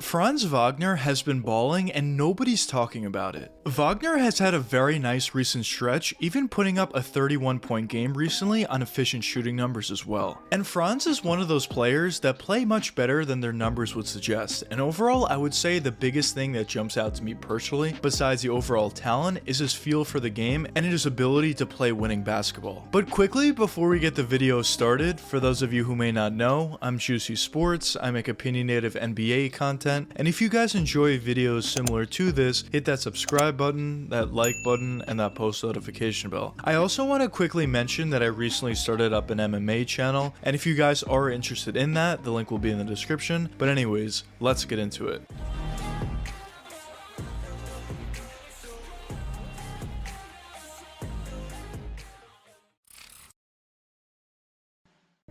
Franz Wagner has been balling and nobody's talking about it. Wagner has had a very nice recent stretch, even putting up a 31-point game recently on efficient shooting numbers as well. And Franz is one of those players that play much better than their numbers would suggest, and overall I would say the biggest thing that jumps out to me personally, besides the overall talent, is his feel for the game and his ability to play winning basketball. But quickly, before we get the video started, for those of you who may not know, I'm Juicy Sports, I make opinionative NBA content, and if you guys enjoy videos similar to this, hit that subscribe button, that like button, and that post notification bell. I also want to quickly mention that I recently started up an MMA channel, and if you guys are interested in that, the link will be in the description. But anyways, let's get into it.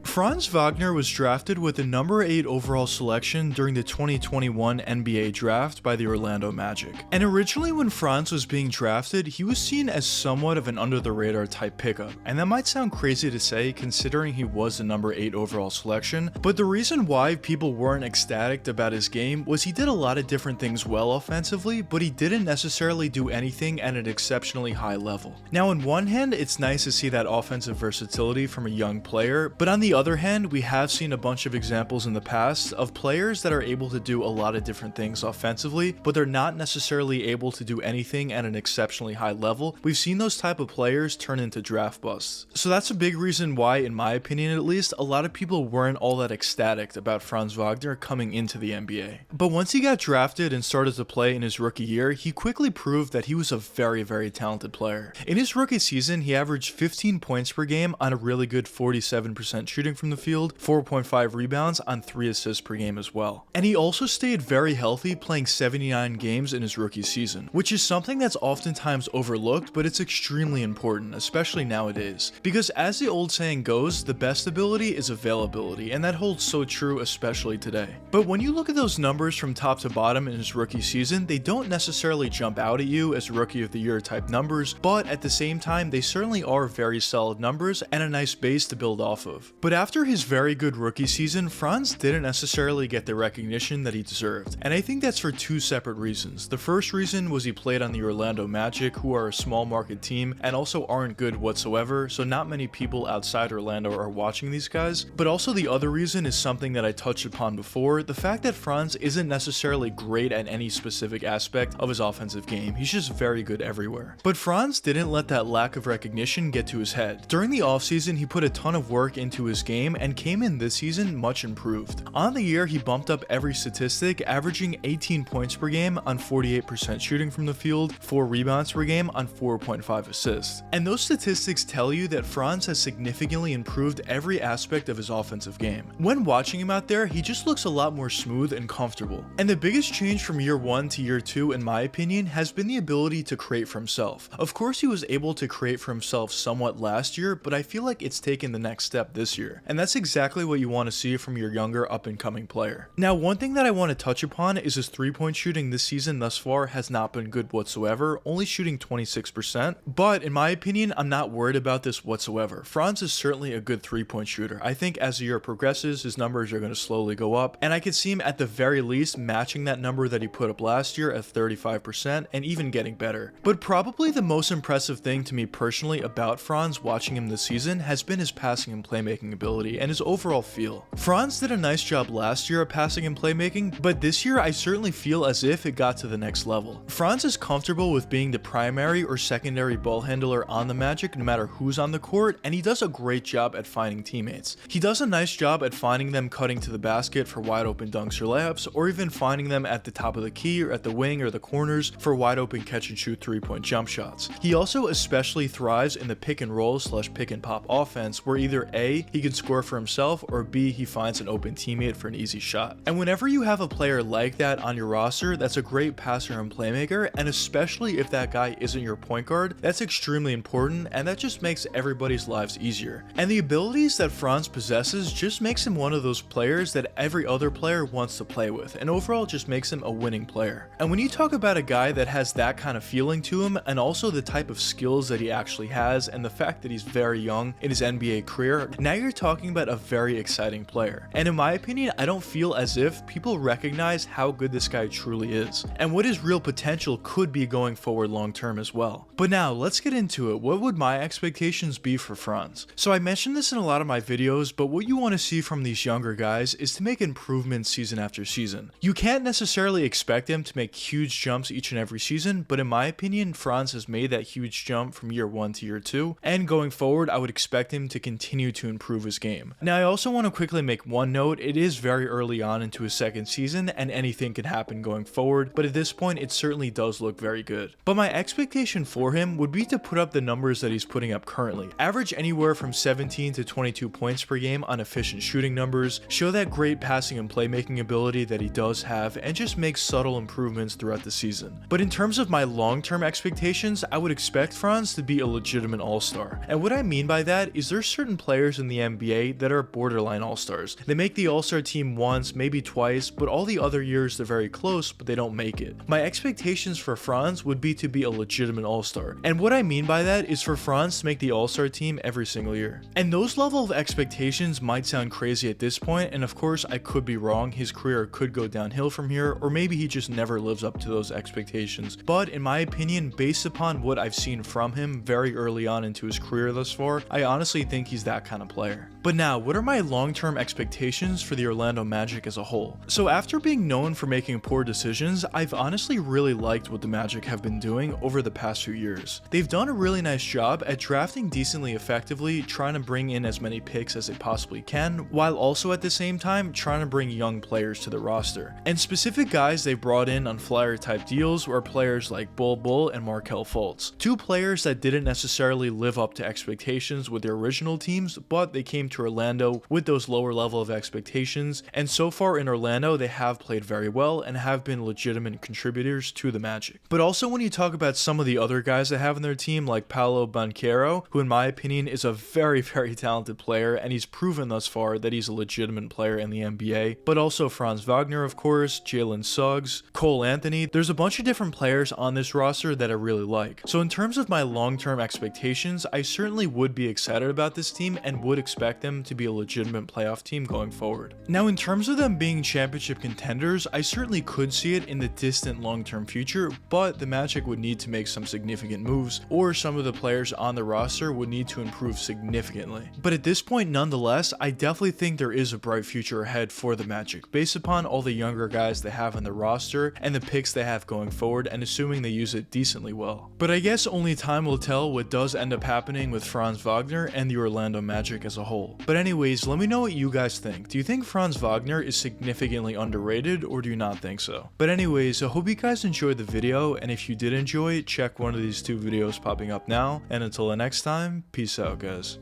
Franz Wagner was drafted with the number 8 overall selection during the 2021 NBA draft by the Orlando Magic. And originally when Franz was being drafted, he was seen as somewhat of an under-the-radar type pickup. And that might sound crazy to say considering he was the number 8 overall selection, but the reason why people weren't ecstatic about his game was he did a lot of different things well offensively, but he didn't necessarily do anything at an exceptionally high level. Now on one hand, it's nice to see that offensive versatility from a young player, but on the other hand, we have seen a bunch of examples in the past of players that are able to do a lot of different things offensively, but they're not necessarily able to do anything at an exceptionally high level. We've seen those type of players turn into draft busts. So that's a big reason why, in my opinion at least, a lot of people weren't all that ecstatic about Franz Wagner coming into the NBA. But once he got drafted and started to play in his rookie year, he quickly proved that he was a very talented player. In his rookie season, he averaged 15 points per game on a really good 47% shooting from the field, 4.5 rebounds on 3 assists per game as well. And he also stayed very healthy, playing 79 games in his rookie season, which is something that's oftentimes overlooked, but it's extremely important, especially nowadays. Because as the old saying goes, the best ability is availability, and that holds so true especially today. But when you look at those numbers from top to bottom in his rookie season, they don't necessarily jump out at you as Rookie of the Year type numbers, but at the same time, they certainly are very solid numbers and a nice base to build off of. But after his very good rookie season, Franz didn't necessarily get the recognition that he deserved, and I think that's for two separate reasons. The first reason was he played on the Orlando Magic, who are a small market team and also aren't good whatsoever, so not many people outside Orlando are watching these guys. But also the other reason is something that I touched upon before, the fact that Franz isn't necessarily great at any specific aspect of his offensive game. He's just very good everywhere. But Franz didn't let that lack of recognition get to his head. During the offseason, he put a ton of work into his game and came in this season much improved. On the year, he bumped up every statistic, averaging 18 points per game on 48% shooting from the field, 4 rebounds per game on 4.5 assists. And those statistics tell you that Franz has significantly improved every aspect of his offensive game. When watching him out there, he just looks a lot more smooth and comfortable. And the biggest change from year 1 to year 2, in my opinion, has been the ability to create for himself. Of course, he was able to create for himself somewhat last year, but I feel like it's taken the next step this year. And that's exactly what you want to see from your younger up-and-coming player. Now, one thing that I want to touch upon is his three-point shooting this season thus far has not been good whatsoever, only shooting 26%, but in my opinion, I'm not worried about this whatsoever. Franz is certainly a good three-point shooter. I think as the year progresses, his numbers are going to slowly go up, and I could see him at the very least matching that number that he put up last year at 35% and even getting better. But probably the most impressive thing to me personally about Franz watching him this season has been his passing and playmaking ability and his overall feel. Franz did a nice job last year at passing and playmaking, but this year I certainly feel as if it got to the next level. Franz is comfortable with being the primary or secondary ball handler on the Magic no matter who's on the court, and he does a great job at finding teammates. He does a nice job at finding them cutting to the basket for wide open dunks or layups, or even finding them at the top of the key or at the wing or the corners for wide open catch and shoot 3-point jump shots. He also especially thrives in the pick and roll / pick and pop offense, where either A, he can score for himself, or B, he finds an open teammate for an easy shot. And whenever you have a player like that on your roster, that's a great passer and playmaker, and especially if that guy isn't your point guard, that's extremely important, and that just makes everybody's lives easier. And the abilities that Franz possesses just makes him one of those players that every other player wants to play with, and overall just makes him a winning player. And when you talk about a guy that has that kind of feeling to him, and also the type of skills that he actually has, and the fact that he's very young in his NBA career, now you're talking about a very exciting player. And in my opinion, I don't feel as if people recognize how good this guy truly is, and what his real potential could be going forward long term as well. But now, let's get into it. What would my expectations be for Franz? So I mentioned this in a lot of my videos, but what you want to see from these younger guys is to make improvements season after season. You can't necessarily expect him to make huge jumps each and every season, but in my opinion, Franz has made that huge jump from year 1 to year 2, and going forward, I would expect him to continue to improve his game. Now, I also want to quickly make one note. It is very early on into his second season, and anything can happen going forward, but at this point, it certainly does look very good. But my expectation for him would be to put up the numbers that he's putting up currently. Average anywhere from 17 to 22 points per game on efficient shooting numbers, show that great passing and playmaking ability that he does have, and just make subtle improvements throughout the season. But in terms of my long-term expectations, I would expect Franz to be a legitimate all-star. And what I mean by that is there's certain players in the NBA that are borderline all-stars. They make the all-star team once, maybe twice, but all the other years they're very close, but they don't make it. My expectations for Franz would be to be a legitimate all-star. And what I mean by that is for Franz to make the all-star team every single year. And those level of expectations might sound crazy at this point, and of course I could be wrong. His career could go downhill from here, or maybe he just never lives up to those expectations. But in my opinion, based upon what I've seen from him very early on into his career thus far, I honestly think he's that kind of player. But now, what are my long-term expectations for the Orlando Magic as a whole? So after being known for making poor decisions, I've honestly really liked what the Magic have been doing over the past few years. They've done a really nice job at drafting decently effectively, trying to bring in as many picks as they possibly can, while also at the same time trying to bring young players to the roster. And specific guys they brought in on flyer type deals were players like Bull and Markelle Fultz. Two players that didn't necessarily live up to expectations with their original teams, but they came to Orlando with those lower level of expectations, and so far in Orlando they have played very well and have been legitimate contributors to the Magic. But also when you talk about some of the other guys they have in their team, like Paolo Banchero, who in my opinion is a very talented player, and he's proven thus far that he's a legitimate player in the NBA, but also Franz Wagner, of course, Jalen Suggs, Cole Anthony. There's a bunch of different players on this roster that I really like. So in terms of my long-term expectations, I certainly would be excited about this team and would expect them to be a legitimate playoff team going forward. Now, in terms of them being championship contenders, I certainly could see it in the distant long-term future, but the Magic would need to make some significant moves, or some of the players on the roster would need to improve significantly. But at this point, nonetheless, I definitely think there is a bright future ahead for the Magic, based upon all the younger guys they have on the roster and the picks they have going forward, and assuming they use it decently well. But I guess only time will tell what does end up happening with Franz Wagner and the Orlando Magic as a whole. But anyways, let me know what you guys think. Do you think Franz Wagner is significantly underrated, or do you not think so? But anyways, I hope you guys enjoyed the video, and if you did enjoy it, check one of these two videos popping up now, and until the next time, peace out guys.